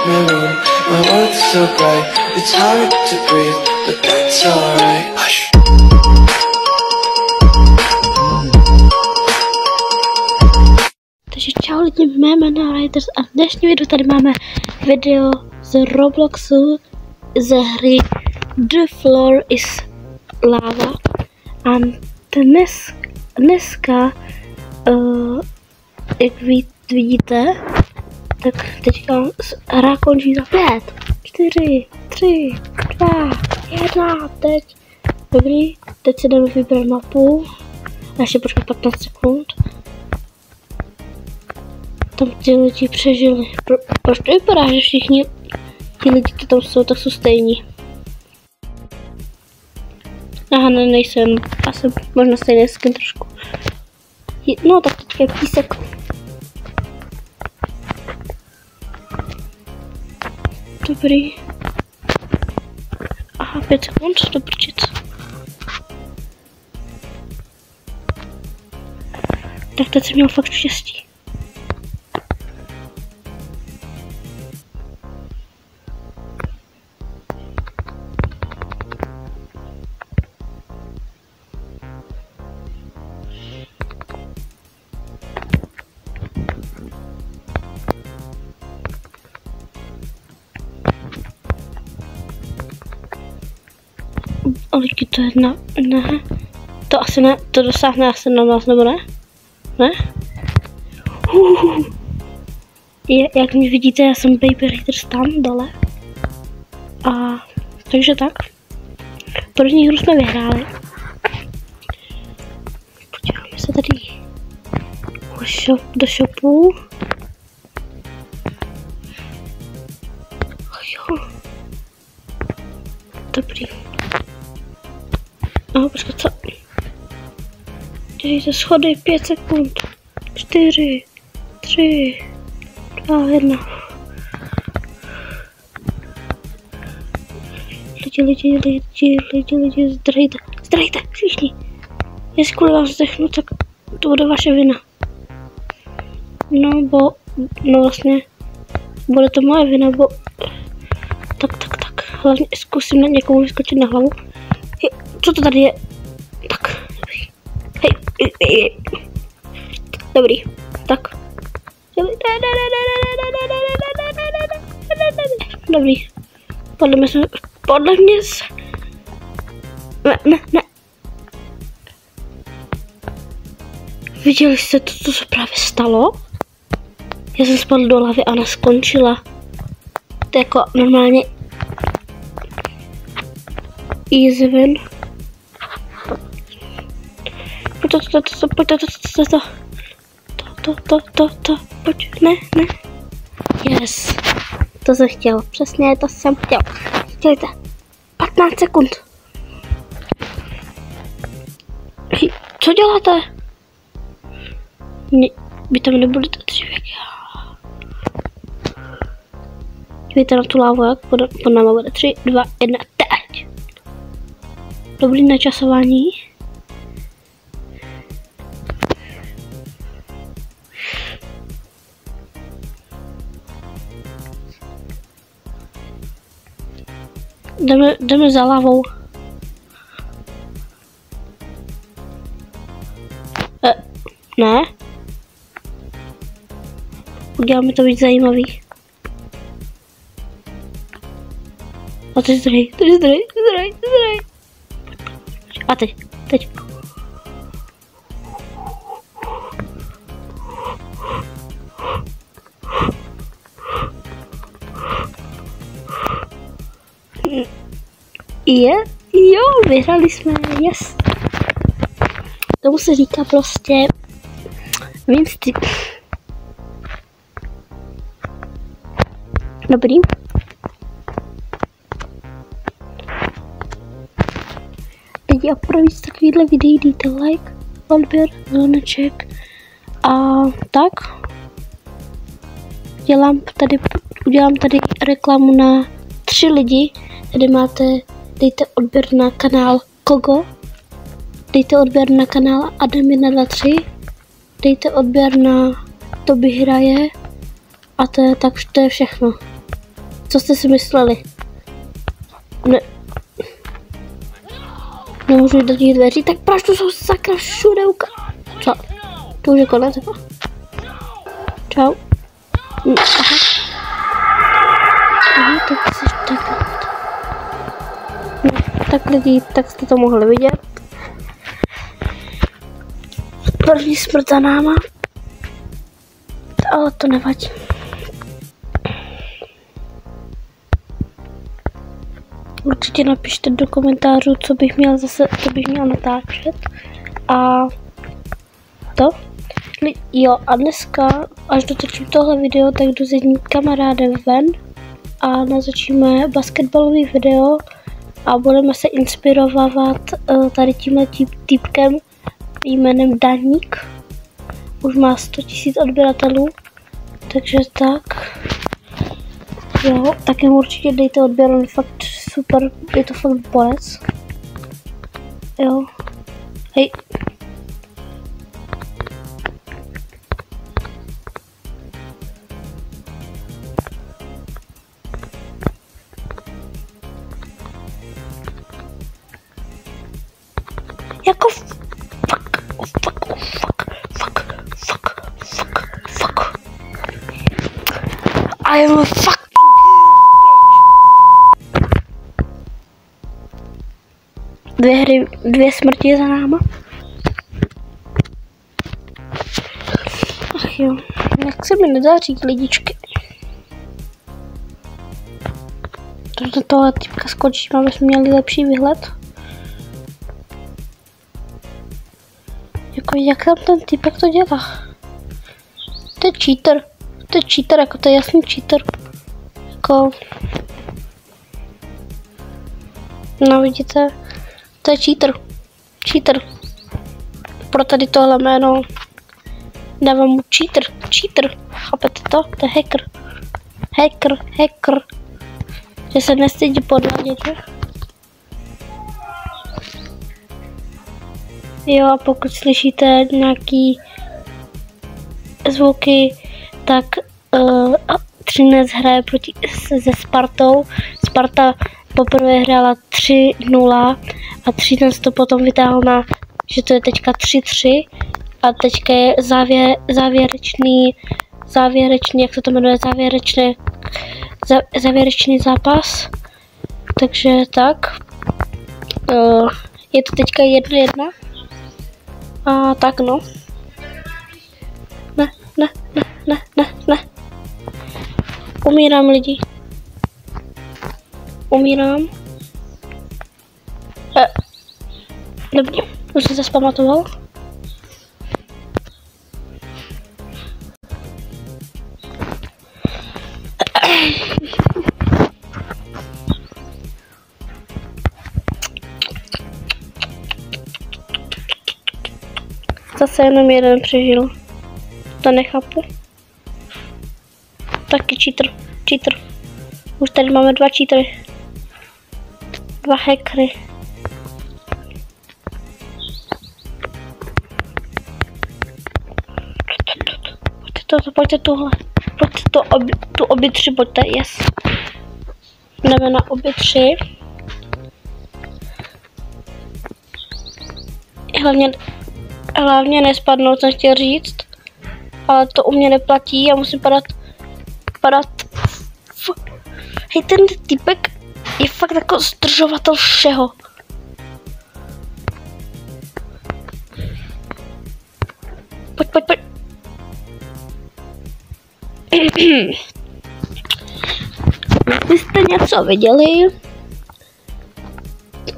maroon. My world's so bright, it's hard to breathe, but that's alright. Hush. Takže čau lidi, mé jméno Riders a v dnešním videu tady máme video z Robloxu ze hry The Floor is Lava. A dneska, jak vidíte, tak teďka hra končí za 5, 4, 3, 2, 1, teď. Dobrý, teď si jdeme vybrat mapu a ještě počkat 15 sekund. Tam ty lidi přežili. Proč to vypadá, že všichni ty lidi, co tam jsou, tak jsou stejní? Aha, ne, nejsem. Já jsem možná stejný skin trošku. No, tak teďka je písek. Dobrý. Aha, 5 sekund, do prčic. Tak teď jsem měl fakt štěstí. Ale to je ne. To asi ne, to dosáhne asi na nás, nebo ne? Ne? Jak mi vidíte, já jsem Baby Raiders tam dole. A takže tak. První hru jsme vyhráli. Podíváme se tady do shopu. Jo. Dobrý. Aha, počkat, co? Dělejte schody, 5 sekund. 4, 3, 2, 1. Lidi, zdrejte, všichni. Jestli kvůli vás zdechnu, tak to bude vaše vina. No vlastně, bude to moje vina, bo... Tak. Hlavně zkusím na někomu vyskočit na hlavu. Co to tady je? Tak, hej. Dobrý, tak. Dobrý. Podle mě Ne. Viděli jste to, co se právě stalo? Já jsem spadl do lavy a ona skončila. To je jako normálně easy win. Pojď, ne. Yes. To jsem chtěl, přesně to jsem chtěl. Chtějte, 15 sekund. Co děláte? Vy tam nebudete dřív jak já. Dívejte na tu lávu, jak pod náma bude 3, 2, 1, teď. Dobrý načasování. Jdeme za lavou. Ne. Uděláme to víc zajímavý. A to je zdroj. A teď. Jo, vyhrali jsme, yes. Tomu se říká prostě Winsty. Dobrý. Lidi, a pro víc takovýhle videí dejte like, odběr, zvoneček a tak. Udělám tady reklamu na 3 lidi. Tady dejte odběr na kanál Kogo, dejte odběr na kanál Adam123, dejte odběr na Toby hraje a to je všechno. Co jste si mysleli? Ne. Nemůžu jít do těch dveří, tak proč tu jsou sakra všude Co? To už je konec, jako? Čau. Aha. Aha, tak jsi takhle. No, tak lidi, tak jste to mohli vidět. První smrt za náma. Ale to nevadí. Určitě napište do komentářů, co bych měl natáčet. A to. Jo, a dneska, až dotočím tohle video, tak jdu s jedním kamarádem ven a natočíme basketbalový video a budeme se inspirovat tady tímhle týpkem jménem Daník. Už má 100 000 odběratelů, takže tak. Jo, tak jim určitě dejte odběr, on je fakt super, je to fakt borec. Jo, hej. Jako fuck. I am a fuck. Dvě smrti za náma. Ach jo, jak se mi nedaří, lidičky. Do tohle typka skočím, aby jsme měli lepší výhled. Jako jak tam ten typek to dělá? To je cheater, jako to je jasný cheater. Jako... No vidíte, to je cheater. Pro tady tohle jméno dávám mu cheater, chápete to? To je hacker. Že se nestydí podvádět, že? Jo, a pokud slyšíte nějaký zvuky, tak 13 hraje se Spartou. Sparta poprvé hrála 3-0 a 13 to potom vytáhl na, že to je teďka 3-3 a teďka je závěrečný, jak se to jmenuje, závěrečný zápas. Takže tak. Je to teďka 1-1. A tak no. Ne. Umírám lidi. Dobrý, už jsem se zpamatoval. Zase jenom jeden přežil. To nechápu. Taky cheater. Už tady máme 2 cheatery. 2 hackery. Pojďte tuhle. Pojďte tu obě 3, pojďte, yes. Jdeme na obě 3. Hlavně nespadnout, jsem chtěl říct. Ale to u mě neplatí, já musím padat. Hej, ten typek je fakt jako zdržovatel všeho. Pojď. Vy jste něco viděli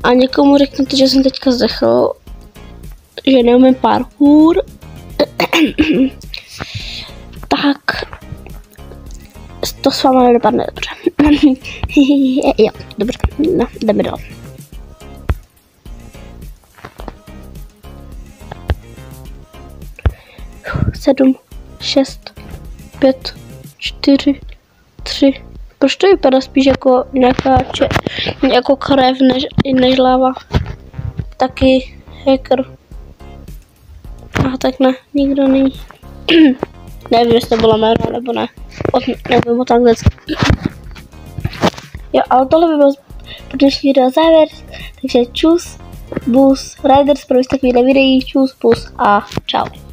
a někomu řeknete, že jsem teďka zdechl, že neumím parkour, tak to s váma nedopadne dobře. Jo, dobře, no, jdeme dál. Sedm, 6, 5, 4, 3. Proč to vypadá spíš jako nějakou krev než láva? Taky hacker. A tak ne, nikdo není. Nevím, jestli to bylo jméno nebo ne. Nevím o takhle. Jo, ale tohle by bylo pro dnešní video závěr, takže čus, bus, Riders pro takovýhle videí, čus, bus a čau.